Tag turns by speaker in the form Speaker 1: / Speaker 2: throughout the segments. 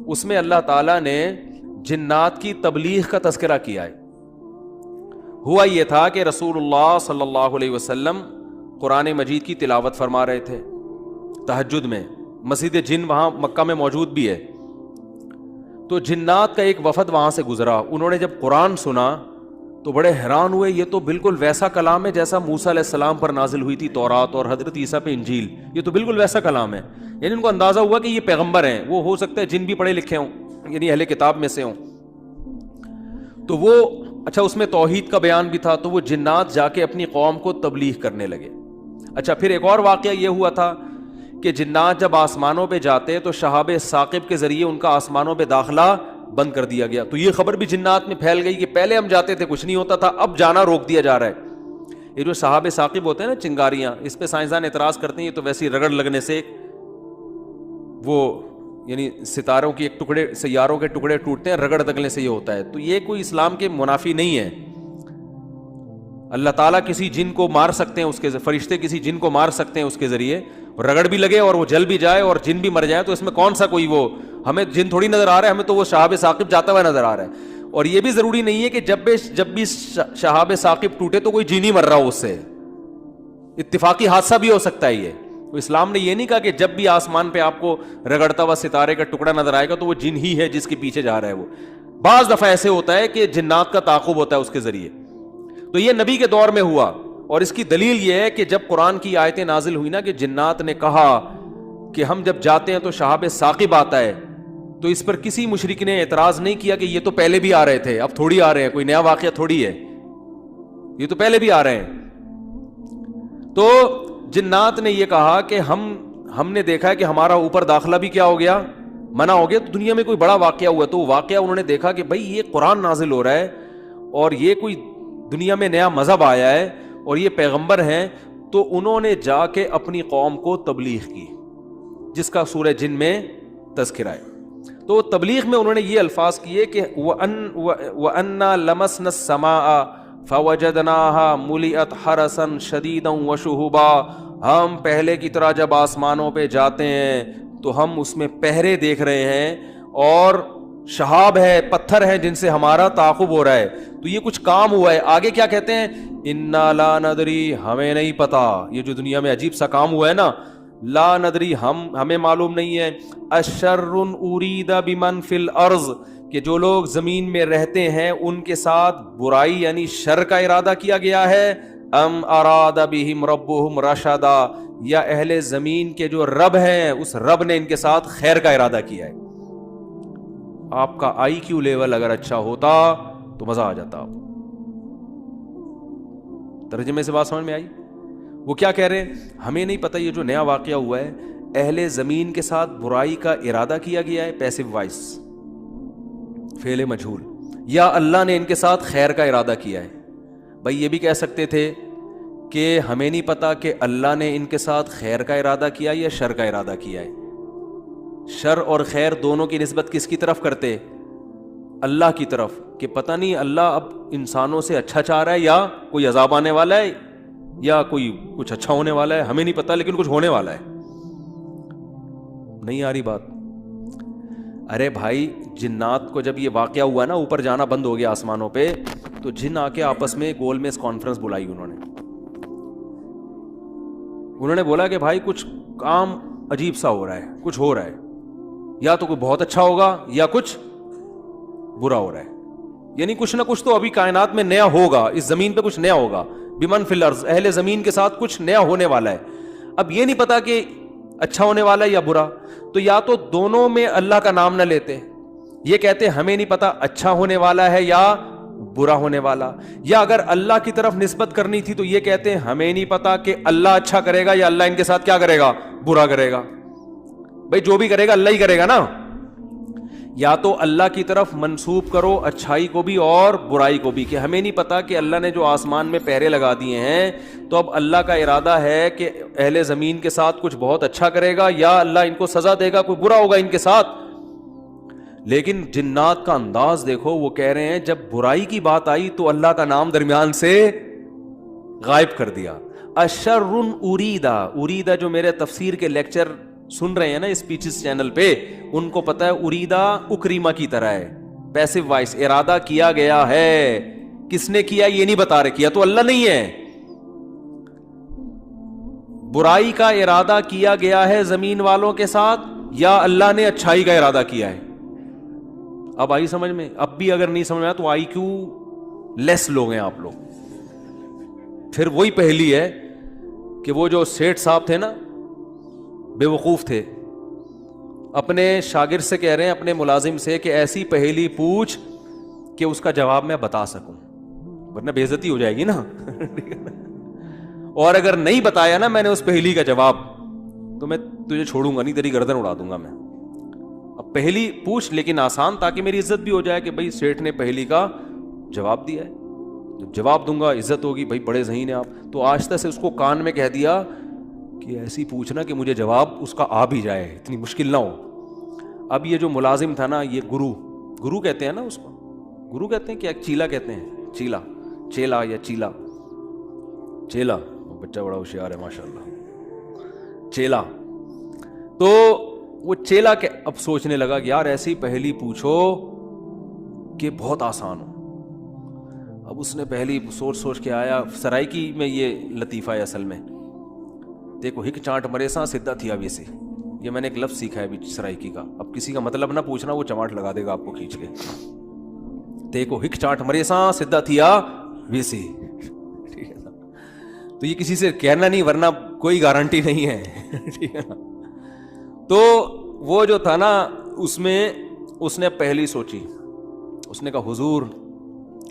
Speaker 1: اس میں اللہ تعالیٰ نے جنات کی تبلیغ کا تذکرہ کیا ہے. ہوا یہ تھا کہ رسول اللہ صلی اللہ علیہ وسلم قرآن مجید کی تلاوت فرما رہے تھے تہجد میں. مسجد جن وہاں مکہ میں موجود بھی ہے. تو جنات کا ایک وفد وہاں سے گزرا. انہوں نے جب قرآن سنا تو بڑے حیران ہوئے. یہ تو بالکل ویسا کلام ہے جیسا موسیٰ علیہ السلام پر نازل ہوئی تھی تورات اور حضرت عیسیٰ پہ انجیل. یہ تو بالکل ویسا کلام ہے. یعنی ان کو اندازہ ہوا کہ یہ پیغمبر ہیں. وہ ہو سکتا ہے جن بھی پڑھے لکھے ہوں, یعنی اہل کتاب میں سے ہوں. تو وہ اچھا اس میں توحید کا بیان بھی تھا. تو وہ جنات جا کے اپنی قوم کو تبلیغ کرنے لگے. اچھا پھر ایک اور واقعہ یہ ہوا تھا کہ جنات جب آسمانوں پہ جاتے تو شہاب ثاقب کے ذریعے ان کا آسمانوں پہ داخلہ بند کر دیا گیا. تو یہ خبر بھی جنات میں پھیل گئی کہ پہلے ہم جاتے تھے کچھ نہیں ہوتا تھا, اب جانا روک دیا جا رہا ہے. یہ جو شہاب ثاقب ہوتے ہیں نا, چنگاریاں, اس پہ سائنسدان اعتراض کرتے ہیں یہ تو ویسی رگڑ لگنے سے وہ یعنی ستاروں کی ایک ٹکڑے, سیاروں کے ٹکڑے ٹوٹتے ہیں, رگڑ دگنے سے یہ ہوتا ہے. تو یہ کوئی اسلام کے منافی نہیں ہے. اللہ تعالیٰ کسی جن کو مار سکتے ہیں, اس کے فرشتے کسی جن کو مار سکتے ہیں اس کے ذریعے, رگڑ بھی لگے اور وہ جل بھی جائے اور جن بھی مر جائے. تو اس میں کون سا کوئی وہ, ہمیں جن تھوڑی نظر آ رہا ہے, ہمیں تو وہ شہاب ثاقب جاتا ہوا نظر آ رہا ہے. اور یہ بھی ضروری نہیں ہے کہ جب بھی شہاب ثاقب ٹوٹے تو کوئی جن ہی مر رہا ہو, اس سے اتفاقی حادثہ بھی ہو سکتا ہے. یہ اسلام نے یہ نہیں کہا کہ جب بھی آسمان پہ آپ کو رگڑتا ہوا ستارے کا ٹکڑا نظر آئے گا تو وہ جن ہی ہے جس کے پیچھے جا رہا ہے. وہ بعض دفعہ ایسے ہوتا ہے کہ جنات کا تعاقب ہوتا ہے اس کے ذریعے. تو یہ نبی کے دور میں ہوا. اور اس کی دلیل یہ ہے کہ جب قرآن کی آیتیں نازل ہوئی نا کہ جنات نے کہا کہ ہم جب جاتے ہیں تو شہاب ثاقب آتا ہے, تو اس پر کسی مشرک نے اعتراض نہیں کیا کہ یہ تو پہلے بھی آ رہے تھے, اب تھوڑی آ رہے ہیں, کوئی نیا واقعہ تھوڑی ہے, یہ تو پہلے بھی آ رہے ہیں. تو جنات نے یہ کہا کہ ہم نے دیکھا ہے کہ ہمارا اوپر داخلہ بھی کیا ہو گیا, منع ہو گیا. تو دنیا میں کوئی بڑا واقعہ ہوا, تو واقعہ انہوں نے دیکھا کہ بھائی یہ قرآن نازل ہو رہا ہے اور یہ کوئی دنیا میں نیا مذہب آیا ہے اور یہ پیغمبر ہیں. تو انہوں نے جا کے اپنی قوم کو تبلیغ کی, جس کا سورہ جن میں تذکرہ ہے. تو تبلیغ میں انہوں نے یہ الفاظ کیے کہ وَأَنَّا لَمَسْنَا السَّمَاءَ فَوَجَدْنَاهَا مُلِئَتْ حَرَسًا شَدِيدًا وَشُهُبًا. ہم پہلے کی طرح جب آسمانوں پہ جاتے ہیں تو ہم اس میں پہرے دیکھ رہے ہیں اور شہاب ہے, پتھر ہیں جن سے ہمارا تعاقب ہو رہا ہے. تو یہ کچھ کام ہوا ہے. آگے کیا کہتے ہیں, اِنَّا لَا نَدْرِي, ہمیں نہیں پتا. یہ جو دنیا میں عجیب سا کام ہوا ہے نا, لا ندری, ہمیں معلوم نہیں ہے. اشر ارید بمن فی الارض, کہ جو لوگ زمین میں رہتے ہیں ان کے ساتھ برائی یعنی شر کا ارادہ کیا گیا ہے. ام اراد بہم ربہم رشدا, یا اہل زمین کے جو رب ہیں اس رب نے ان کے ساتھ خیر کا ارادہ کیا ہے. آپ کا آئی کیو لیول اگر اچھا ہوتا تو مزہ آ جاتا. آپ ترجمے سے بات سمجھ میں آئی؟ وہ کیا کہہ رہے ہیں, ہمیں نہیں پتہ یہ جو نیا واقعہ ہوا ہے, اہل زمین کے ساتھ برائی کا ارادہ کیا گیا ہے, پیسو وائس, فعل مجہول, یا اللہ نے ان کے ساتھ خیر کا ارادہ کیا ہے. بھائی یہ بھی کہہ سکتے تھے کہ ہمیں نہیں پتا کہ اللہ نے ان کے ساتھ خیر کا ارادہ کیا یا شر کا ارادہ کیا ہے. شر اور خیر دونوں کی نسبت کس کی طرف کرتے؟ اللہ کی طرف, کہ پتہ نہیں اللہ اب انسانوں سے اچھا چاہ رہا ہے یا کوئی عذاب آنے والا ہے یا کوئی کچھ اچھا ہونے والا ہے, ہمیں نہیں پتا لیکن کچھ ہونے والا ہے. نہیں آ رہی بات؟ ارے بھائی جنات کو جب یہ واقعہ ہوا نا, اوپر جانا بند ہو گیا آسمانوں پہ, تو جن آ کے آپس میں گول میں کانفرنس بلائی. انہوں نے بولا کہ بھائی کچھ کام عجیب سا ہو رہا ہے, کچھ ہو رہا ہے, یا تو کوئی بہت اچھا ہوگا یا کچھ برا ہو رہا ہے. یعنی کچھ نہ کچھ تو ابھی کائنات میں نیا ہوگا, اس زمین پہ کچھ نیا ہوگا. بمن فی الارض, اہل زمین کے ساتھ کچھ نیا ہونے والا ہے. اب یہ نہیں پتا کہ اچھا ہونے والا ہے یا برا, تو یا تو دونوں میں اللہ کا نام نہ لیتے, یہ کہتے ہمیں نہیں پتا اچھا ہونے والا ہے یا برا ہونے والا, یا اگر اللہ کی طرف نسبت کرنی تھی تو یہ کہتے ہمیں نہیں پتا کہ اللہ اچھا کرے گا یا اللہ ان کے ساتھ کیا کرے گا, برا کرے گا. بھائی جو بھی کرے گا اللہ ہی کرے گا نا. یا تو اللہ کی طرف منسوب کرو اچھائی کو بھی اور برائی کو بھی, کہ ہمیں نہیں پتا کہ اللہ نے جو آسمان میں پہرے لگا دیے ہیں تو اب اللہ کا ارادہ ہے کہ اہل زمین کے ساتھ کچھ بہت اچھا کرے گا یا اللہ ان کو سزا دے گا, کوئی برا ہوگا ان کے ساتھ. لیکن جنات کا انداز دیکھو, وہ کہہ رہے ہیں جب برائی کی بات آئی تو اللہ کا نام درمیان سے غائب کر دیا. اشر اریدا, اریدا جو میرے تفسیر کے لیکچر سن رہے ہیں نا اسپیچز چینل پہ, ان کو پتا ہے اریدا اکریما کی طرح ہے, پیسو وائس, ارادہ کیا گیا ہے. کس نے کیا یہ نہیں بتا رہے, کیا تو اللہ نہیں ہے. برائی کا ارادہ کیا گیا ہے زمین والوں کے ساتھ, یا اللہ نے اچھائی کا ارادہ کیا ہے؟ اب آئی سمجھ میں؟ اب بھی اگر نہیں سمجھ میں آیا تو آئی کیو لیس لوگ ہیں آپ لوگ. پھر وہی پہلی ہے کہ وہ جو سیٹھ صاحب تھے نا, بے وقوف تھے, اپنے شاگرد سے کہہ رہے ہیں, اپنے ملازم سے, کہ ایسی پہیلی پوچھ کہ اس کا جواب میں بتا سکوں, ورنہ بے عزتی ہو جائے گی نا. اور اگر نہیں بتایا نا میں نے اس پہیلی کا جواب, تو میں تجھے چھوڑوں گا نہیں, تیری گردن اڑا دوں گا میں. اب پہلی پوچھ لیکن آسان, تاکہ میری عزت بھی ہو جائے کہ بھائی سیٹھ نے پہلی کا جواب دیا ہے. جب جواب دوں گا عزت ہوگی, بھائی بڑے ذہین ہیں آپ. تو آہستہ سے اس کو کان میں کہہ دیا کہ ایسی پوچھنا کہ مجھے جواب اس کا آ بھی جائے, اتنی مشکل نہ ہو. اب یہ جو ملازم تھا نا, یہ گرو کہتے ہیں نا اس کو, گرو کہتے ہیں, کیا چیلا کہتے ہیں, چیلا یا چیلا, بچہ بڑا ہوشیار ہے ماشاء اللہ, چیلا. تو وہ چیلا کے اب سوچنے لگا کہ یار ایسی پہلی پوچھو کہ بہت آسان ہو. اب اس نے پہلی سوچ کے آیا. سرائکی میں یہ لطیفہ ہے اصل میں, دیکھو ہک چانٹ مرے سا سدھا تھیا ویسے, یہ میں نے ایک لفظ سیکھا ہے ابھی سرائکی کا. اب کسی کا مطلب نہ پوچھنا, وہ چماٹ لگا دے گا آپ کو کھینچ کے. دیکھو ہک چانٹ مرے سا سدھا تھیا ویسے, ٹھیک ہے نا. تو یہ کسی سے کہنا نہیں, ورنہ کوئی گارنٹی نہیں ہے, ٹھیک ہے نا. تو وہ جو تھا نا, اس میں اس نے پہلی سوچی, اس نے کہا حضور,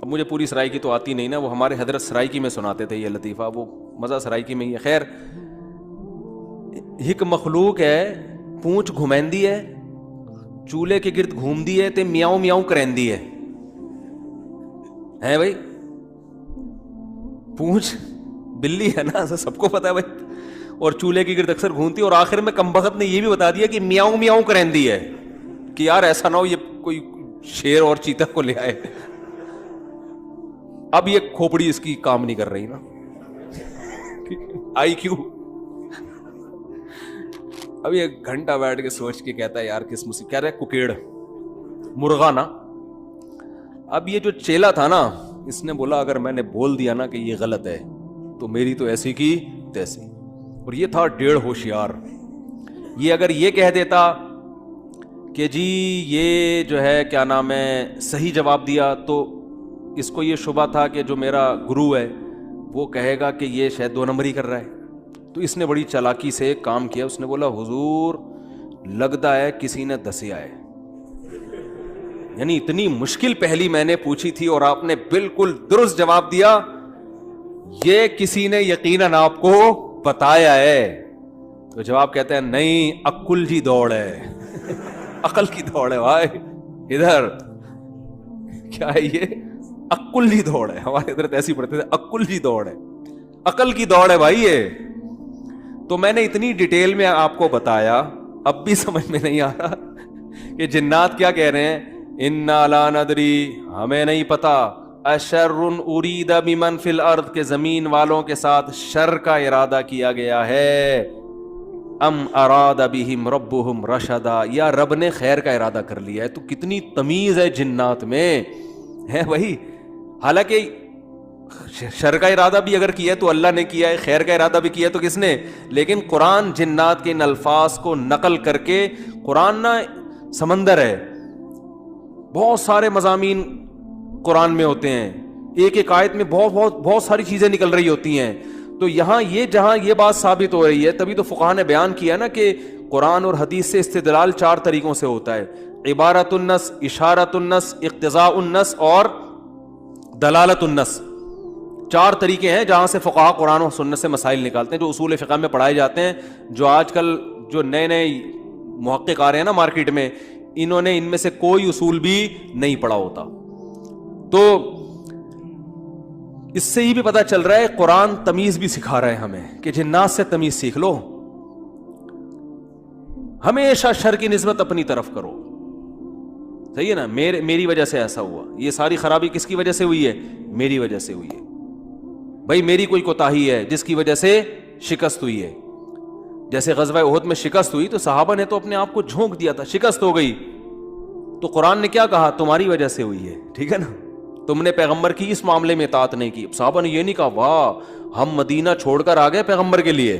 Speaker 1: اب مجھے پوری سرائکی تو آتی نہیں نا, وہ ہمارے حضرت سرائکی میں سناتے تھے یہ لطیفہ, وہ مزہ سرائکی میں ہی ہے. خیر, ہک مخلوق ہے, پونچھ گھمیندی ہے, چولہے کے گرد گھومدی ہے, تے میاؤں میاؤں کرندی ہے بھائی. پونچھ بلی ہے نا, سب کو پتا ہے بھائی, اور چولہے کے گرد اکثر گھومتی, اور آخر میں کمبخت نے یہ بھی بتا دیا کہ میاؤں میاؤں کرندی ہے, کہ یار ایسا نہ ہو یہ کوئی شیر اور چیتا کو لے آئے. اب یہ کھوپڑی اس کی کام نہیں کر رہی نا, آئی کیوں. اب یہ گھنٹہ بیٹھ کے سوچ کے کہتا ہے یار کس مصیبت, کہہ رہے ککیڑ مرغا نا. اب یہ جو چیلا تھا نا, اس نے بولا اگر میں نے بول دیا نا کہ یہ غلط ہے تو میری تو ایسی کی تیسی. اور یہ تھا ڈیڑھ ہوشیار. یہ اگر یہ کہہ دیتا کہ جی یہ جو ہے کیا نام ہے صحیح جواب دیا, تو اس کو یہ شبہ تھا کہ جو میرا گرو ہے وہ کہے گا کہ یہ شاید 2 نمبر ہی کر رہا ہے. تو اس نے بڑی چالاکی سے ایک کام کیا, اس نے بولا حضور لگتا ہے کسی نے دسیا ہے, یعنی اتنی مشکل پہلی میں نے پوچھی تھی اور آپ نے بالکل درست جواب دیا, یہ کسی نے یقیناً آپ کو بتایا ہے. تو جواب کہتے ہیں نہیں, عقل جی دوڑ ہے, عقل کی دوڑ ہے بھائی, ادھر کیا ہے یہ عقل جی دوڑ ہے. ہمارے ادھر ایسی پڑھتے تھے, عقل جی دوڑ ہے, عقل کی دوڑ ہے بھائی یہ. تو میں نے اتنی ڈیٹیل میں آپ کو بتایا, اب بھی سمجھ میں نہیں آ رہا کہ جنات کیا کہہ رہے ہیں, انا لا ندری, ہمیں نہیں پتا, اشر ارید بمن فی الارض, کے زمین والوں کے ساتھ شر کا ارادہ کیا گیا ہے, ام اراد بہم ربہم رشدا, یا رب نے خیر کا ارادہ کر لیا ہے. تو کتنی تمیز ہے جنات میں ہے بھائی. حالانکہ شر کا ارادہ بھی اگر کیا ہے تو اللہ نے کیا ہے, خیر کا ارادہ بھی کیا تو کس نے, لیکن قرآن جنات کے ان الفاظ کو نقل کر کے, قرآن نا سمندر ہے, بہت سارے مضامین قرآن میں ہوتے ہیں, ایک ایک آیت میں بہت ساری چیزیں نکل رہی ہوتی ہیں. تو یہاں یہ جہاں یہ بات ثابت ہو رہی ہے, تبھی تو فقہا نے بیان کیا نا کہ قرآن اور حدیث سے استدلال 4 طریقوں سے ہوتا ہے, عبارت النص, اشارت النص, اقتضاء النص اور دلالت النص. 4 طریقے ہیں جہاں سے فقہا قرآن و سنت سے مسائل نکالتے ہیں, جو اصول فقہ میں پڑھائے جاتے ہیں. جو آج کل جو نئے محقق آ رہے ہیں نا مارکیٹ میں, انہوں نے ان میں سے کوئی اصول بھی نہیں پڑھا ہوتا. تو اس سے ہی بھی پتہ چل رہا ہے قرآن تمیز بھی سکھا رہا ہے ہمیں کہ جنات سے تمیز سیکھ لو, ہمیشہ شر کی نسبت اپنی طرف کرو. صحیح ہے نا, میری وجہ سے ایسا ہوا, یہ ساری خرابی کس کی وجہ سے ہوئی ہے, میری وجہ سے ہوئی ہے بھائی, میری کوئی کوتاہی ہے جس کی وجہ سے شکست ہوئی ہے. جیسے غزوہ احد میں شکست ہوئی تو صحابہ نے تو اپنے آپ کو جھونک دیا تھا, شکست ہو گئی تو قرآن نے کیا کہا, تمہاری وجہ سے ہوئی ہے, ٹھیک ہے نا, تم نے پیغمبر کی اس معاملے میں اطاعت نہیں کی. صحابہ نے یہ نہیں کہا واہ ہم مدینہ چھوڑ کر آ گئے پیغمبر کے لیے,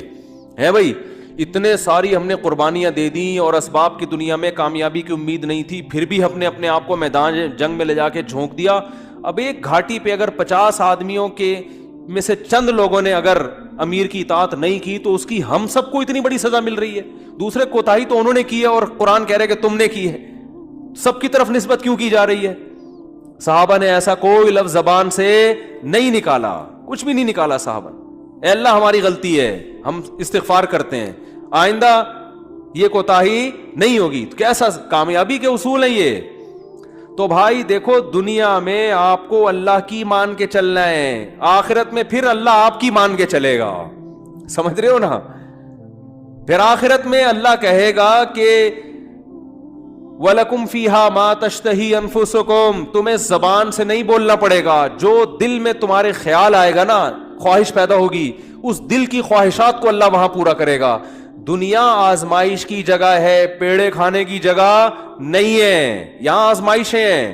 Speaker 1: ہے بھائی اتنے ساری ہم نے قربانیاں دے دیں اور اسباب کی دنیا میں کامیابی کی امید نہیں تھی, پھر بھی ہم نے اپنے آپ کو میدان جنگ میں لے جا کے جھونک دیا. اب ایک گھاٹی پہ اگر 50 آدمیوں کے میں سے چند لوگوں نے اگر امیر کی اطاعت نہیں کی تو اس کی ہم سب کو اتنی بڑی سزا مل رہی ہے. دوسرے کوتاہی تو انہوں نے کی ہے اور قرآن کہہ رہے کہ تم نے کی ہے, سب کی طرف نسبت کیوں کی جا رہی ہے؟ صحابہ نے ایسا کوئی لفظ زبان سے نہیں نکالا, کچھ بھی نہیں نکالا صحابہ. اے اللہ ہماری غلطی ہے, ہم استغفار کرتے ہیں, آئندہ یہ کوتاہی نہیں ہوگی. تو کیسا کامیابی کے اصول ہیں یہ. تو بھائی دیکھو دنیا میں آپ کو اللہ کی مان کے چلنا ہے, آخرت میں پھر اللہ آپ کی مان کے چلے گا, سمجھ رہے ہو نا. پھر آخرت میں اللہ کہے گا کہ وَلَكُمْ فِيهَا مَا تَشْتَهِي أَنفُسُكُمْ, تمہیں زبان سے نہیں بولنا پڑے گا, جو دل میں تمہارے خیال آئے گا نا, خواہش پیدا ہوگی, اس دل کی خواہشات کو اللہ وہاں پورا کرے گا. دنیا آزمائش کی جگہ ہے, پیڑے کھانے کی جگہ نہیں ہے, یہاں آزمائشیں ہیں,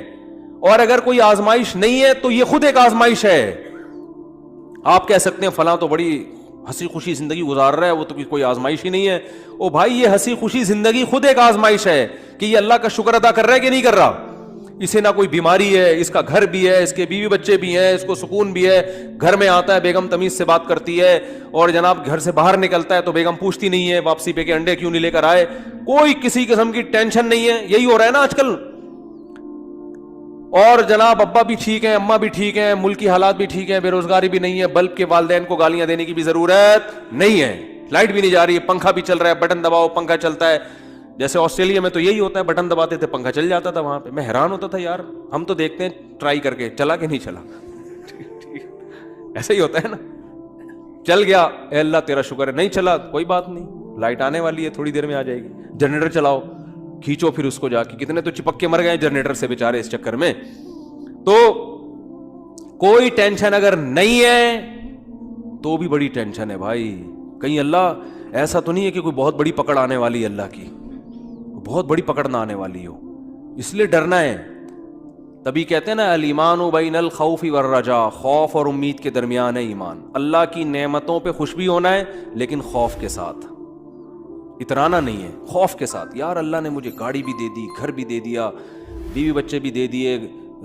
Speaker 1: اور اگر کوئی آزمائش نہیں ہے تو یہ خود ایک آزمائش ہے. آپ کہہ سکتے ہیں فلاں تو بڑی ہنسی خوشی زندگی گزار رہا ہے, وہ تو کوئی آزمائش ہی نہیں ہے. او بھائی یہ ہنسی خوشی زندگی خود ایک آزمائش ہے کہ یہ اللہ کا شکر ادا کر رہا ہے کہ نہیں کر رہا. اسے نہ کوئی بیماری ہے, اس کا گھر بھی ہے, اس کے بیوی بچے بھی ہیں, اس کو سکون بھی ہے, گھر میں آتا ہے بیگم تمیز سے بات کرتی ہے, اور جناب گھر سے باہر نکلتا ہے تو بیگم پوچھتی نہیں ہے واپسی پہ کہ انڈے کیوں نہیں لے کر آئے, کوئی کسی قسم کی ٹینشن نہیں ہے. یہی ہو رہا ہے نا آج کل. اور جناب ابا بھی ٹھیک ہیں, اماں بھی ٹھیک ہیں, ملک کی حالات بھی ٹھیک ہیں, بے روزگاری بھی نہیں ہے, بلب کے والدین کو گالیاں دینے کی بھی ضرورت نہیں ہے, لائٹ بھی نہیں جا رہی ہے, پنکھا بھی چل رہا ہے, بٹن دباؤ پنکھا چلتا ہے. جیسے آسٹریلیا میں تو یہی ہوتا ہے, بٹن دباتے تھے پنکھا چل جاتا تھا. وہاں پہ میں حیران ہوتا تھا یار, ہم تو دیکھتے ہیں ٹرائی کر کے چلا کہ نہیں چلا, ایسا ہی ہوتا ہے نا, چل گیا اے اللہ تیرا شکر ہے, نہیں چلا کوئی بات نہیں, لائٹ آنے والی ہے تھوڑی دیر میں آ جائے گی. جنریٹر چلاؤ, کھینچو پھر اس کو جا کے, کتنے تو چپک کے مر گئے جنریٹر سے بیچارے اس چکر میں. تو کوئی ٹینشن اگر نہیں ہے تو بھی بڑی ٹینشن ہے بھائی. کہیں اللہ ایسا تو نہیں ہے کہ کوئی بہت بڑی پکڑ آنے والی ہے, اللہ کی بہت بڑی پکڑ نہ آنے والی ہو, اس لیے ڈرنا ہے. تبھی کہتے ہیں نا الایمان بین الخوف والرجاء, خوف اور امید کے درمیان ہے ایمان. اللہ کی نعمتوں پہ خوش بھی ہونا ہے لیکن خوف کے ساتھ, اترانا نہیں ہے, خوف کے ساتھ. یار اللہ نے مجھے گاڑی بھی دے دی, گھر بھی دے دیا, بیوی بچے بھی دے دیے,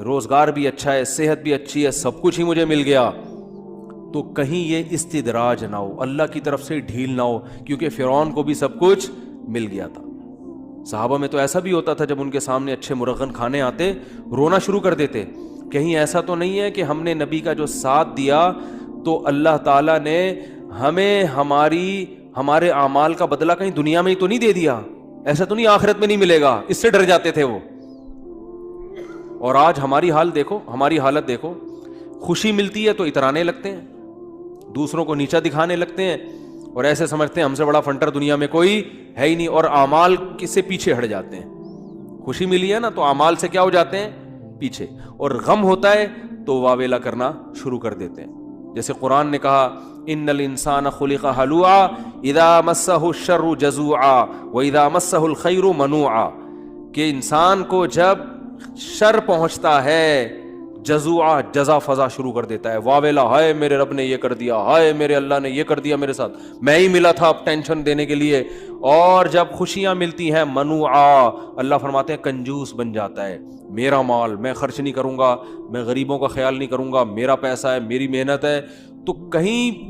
Speaker 1: روزگار بھی اچھا ہے, صحت بھی اچھی ہے, سب کچھ ہی مجھے مل گیا, تو کہیں یہ استدراج نہ ہو, اللہ کی طرف سے ڈھیل نہ ہو, کیونکہ فرعون کو بھی سب کچھ مل گیا تھا. صحابہ میں تو ایسا بھی ہوتا تھا جب ان کے سامنے اچھے مرغن کھانے آتے رونا شروع کر دیتے. کہیں ایسا تو نہیں ہے کہ ہم نے نبی کا جو ساتھ دیا تو اللہ تعالیٰ نے ہمیں ہمارے اعمال کا بدلہ کہیں دنیا میں ہی تو نہیں دے دیا, ایسا تو نہیں آخرت میں نہیں ملے گا, اس سے ڈر جاتے تھے وہ. اور آج ہماری حال دیکھو, ہماری حالت دیکھو, خوشی ملتی ہے تو اترانے لگتے ہیں, دوسروں کو نیچا دکھانے لگتے ہیں, اور ایسے سمجھتے ہیں ہم سے بڑا فنٹر دنیا میں کوئی ہے ہی نہیں, اور اعمال کس سے پیچھے ہٹ جاتے ہیں. خوشی ملی ہے نا تو اعمال سے کیا ہو جاتے ہیں پیچھے, اور غم ہوتا ہے تو واویلا کرنا شروع کر دیتے ہیں. جیسے قرآن نے کہا ان الانسان خلق ہلوعا اذا مسہ الشر جزوعا واذا مسہ الخیر منوعا, کہ انسان کو جب شر پہنچتا ہے جزوعا, جزا فضا شروع کر دیتا ہے, واویلا, ہائے میرے رب نے یہ کر دیا, ہائے میرے اللہ نے یہ کر دیا میرے ساتھ, میں ہی ملا تھا اب ٹینشن دینے کے لیے. اور جب خوشیاں ملتی ہیں منوعا, اللہ فرماتے ہیں کنجوس بن جاتا ہے, میرا مال میں خرچ نہیں کروں گا, میں غریبوں کا خیال نہیں کروں گا, میرا پیسہ ہے, میری محنت ہے. تو کہیں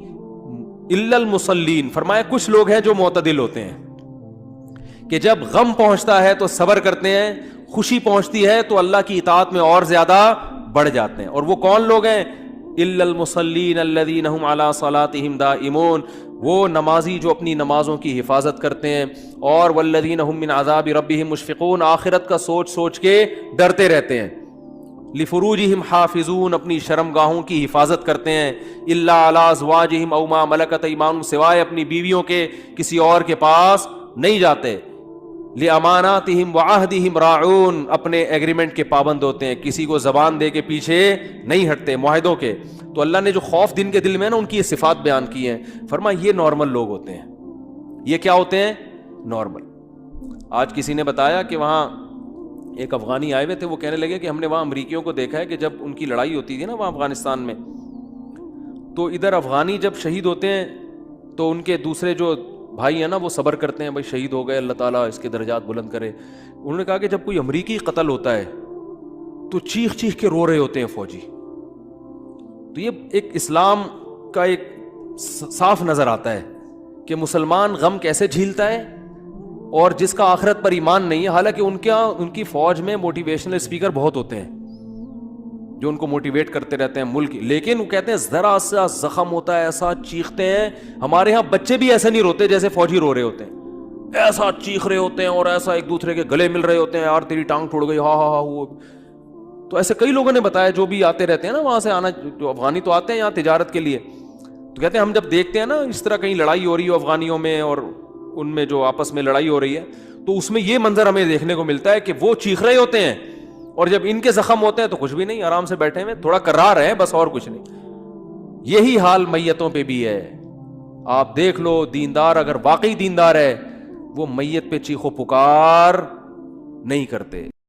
Speaker 1: الا المصلین, فرمایا کچھ لوگ ہیں جو معتدل ہوتے ہیں کہ جب غم پہنچتا ہے تو صبر کرتے ہیں, خوشی پہنچتی ہے تو اللہ کی اطاعت میں اور زیادہ بڑھ جاتے ہیں. اور وہ کون لوگ ہیں؟ الا المصلین الذین هم علی صلاتهم دائمون, وہ نمازی جو اپنی نمازوں کی حفاظت کرتے ہیں, اور والذین هم من عذاب ربهم مشفقون, آخرت کا سوچ سوچ کے ڈرتے رہتے ہیں. لفروجہم حافظون, اپنی شرمگاہوں کی حفاظت کرتے ہیں. الا علی ازواجہم او ما ملکت ایمانہم, سوائے اپنی بیویوں کے کسی اور کے پاس نہیں جاتے. لاماناتہم وعہدہم راعون, اپنے ایگریمنٹ کے پابند ہوتے ہیں, کسی کو زبان دے کے پیچھے نہیں ہٹتے معاہدوں کے. تو اللہ نے جو خوف دن کے دل میں نا ان کی یہ صفات بیان کی ہیں, فرمایا یہ نارمل لوگ ہوتے ہیں, یہ کیا ہوتے ہیں؟ نارمل. آج کسی نے بتایا کہ وہاں ایک افغانی آئے ہوئے تھے, وہ کہنے لگے کہ ہم نے وہاں امریکیوں کو دیکھا ہے کہ جب ان کی لڑائی ہوتی تھی نا وہاں افغانستان میں, تو ادھر افغانی جب شہید ہوتے ہیں تو ان کے دوسرے جو بھائی ہیں نا وہ صبر کرتے ہیں, بھائی شہید ہو گئے, اللہ تعالیٰ اس کے درجات بلند کرے. انہوں نے کہا کہ جب کوئی امریکی قتل ہوتا ہے تو چیخ چیخ کے رو رہے ہوتے ہیں فوجی. تو یہ ایک اسلام کا ایک صاف نظر آتا ہے کہ مسلمان غم کیسے جھیلتا ہے, اور جس کا آخرت پر ایمان نہیں ہے, حالانکہ ان کی فوج میں موٹیویشنل اسپیکر بہت ہوتے ہیں جو ان کو موٹیویٹ کرتے رہتے ہیں ملک, لیکن وہ کہتے ہیں ذرا سا زخم ہوتا ہے ایسا چیختے ہیں. ہمارے ہاں بچے بھی ایسے نہیں روتے جیسے فوجی رو رہے ہوتے ہیں, ایسا چیخ رہے ہوتے ہیں اور ایسا ایک دوسرے کے گلے مل رہے ہوتے ہیں, یار تیری ٹانگ ٹوٹ گئی, ہاں ہاں ہاں. وہ تو ایسے کئی لوگوں نے بتایا جو بھی آتے رہتے ہیں نا وہاں سے, آنا جو افغانی تو آتے ہیں یہاں تجارت کے لیے, تو کہتے ہیں ہم جب دیکھتے ہیں نا اس طرح کہیں لڑائی ہو رہی ہو افغانیوں میں اور ان میں جو آپس میں لڑائی ہو رہی ہے, تو اس میں یہ منظر ہمیں دیکھنے کو ملتا ہے کہ وہ چیخ رہے ہوتے ہیں اور جب ان کے زخم ہوتے ہیں تو کچھ بھی نہیں, آرام سے بیٹھے ہوئے تھوڑا کرا رہے ہیں بس, اور کچھ نہیں. یہی حال میتوں پہ بھی ہے. آپ دیکھ لو, دیندار اگر واقعی دیندار ہے وہ میت پہ چیخو پکار نہیں کرتے.